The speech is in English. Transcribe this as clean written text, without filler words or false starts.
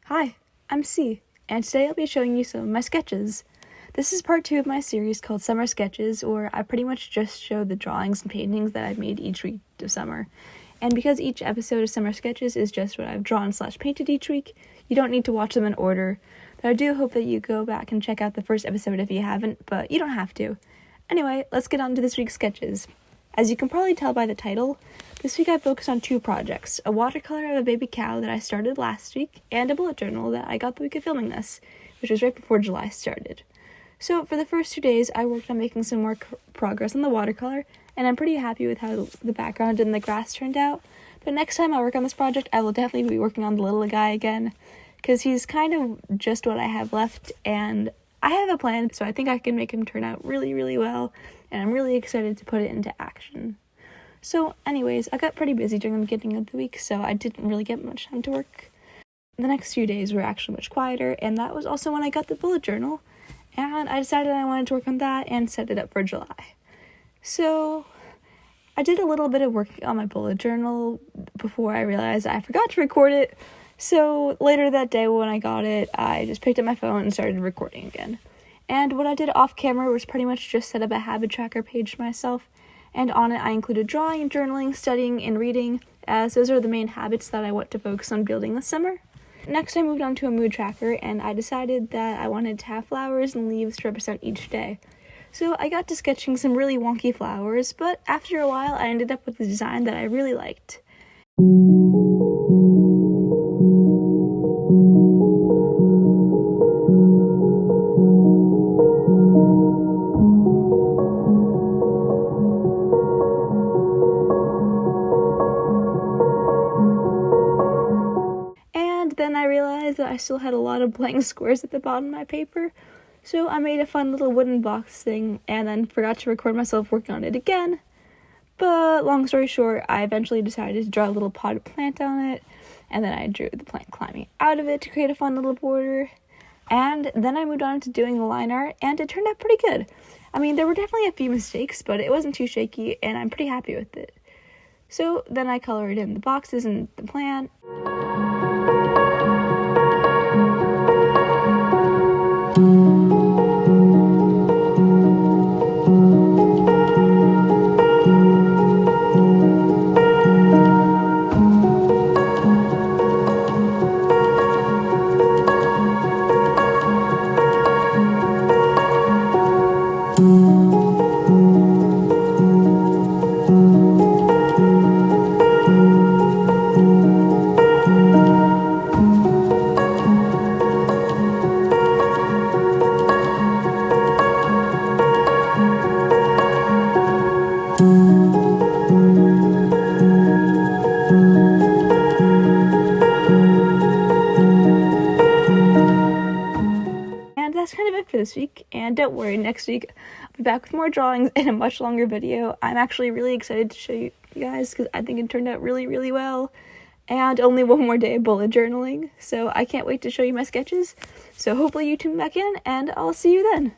Hi, I'm C, and today I'll be showing you some of my sketches. This is part 2 of my series called Summer Sketches, where I pretty much just show the drawings and paintings that I've made each week of summer. And because each episode of Summer Sketches is just what I've drawn/painted each week, you don't need to watch them in order, but I do hope that you go back and check out the first episode if you haven't, but you don't have to. Anyway, let's get on to this week's sketches. As you can probably tell by the title, this week I focused on 2 projects, a watercolor of a baby cow that I started last week, and a bullet journal that I got the week of filming this, which was right before July started. So for the first 2 days, I worked on making some more progress on the watercolor, and I'm pretty happy with how the background and the grass turned out. But next time I work on this project, I will definitely be working on the little guy again, because he's kind of just what I have left, and I have a plan, so I think I can make him turn out really, really well, and I'm really excited to put it into action. So anyways, I got pretty busy during the beginning of the week, so I didn't really get much time to work. The next few days were actually much quieter, and that was also when I got the bullet journal, and I decided I wanted to work on that and set it up for July. So I did a little bit of work on my bullet journal before I realized I forgot to record it. So later that day when I got it, I just picked up my phone and started recording again. And what I did off camera was pretty much just set up a habit tracker page myself, and on it I included drawing, journaling, studying, and reading, as those are the main habits that I want to focus on building this summer. Next I moved on to a mood tracker, and I decided that I wanted to have flowers and leaves to represent each day. So I got to sketching some really wonky flowers, but after a while I ended up with a design that I really liked. Then I realized that I still had a lot of blank squares at the bottom of my paper, so I made a fun little wooden box thing and then forgot to record myself working on it again. But long story short, I eventually decided to draw a little potted plant on it, and then I drew the plant climbing out of it to create a fun little border. And then I moved on to doing the line art, and it turned out pretty good. I mean, there were definitely a few mistakes, but it wasn't too shaky, and I'm pretty happy with it. So then I colored in the boxes and the plant. That's kind of it for this week, and don't worry, next week I'll be back with more drawings and a much longer video. I'm actually really excited to show you guys because I think it turned out really, really well, and only one more day of bullet journaling, so I can't wait to show you my sketches. So hopefully you tune back in, and I'll see you then.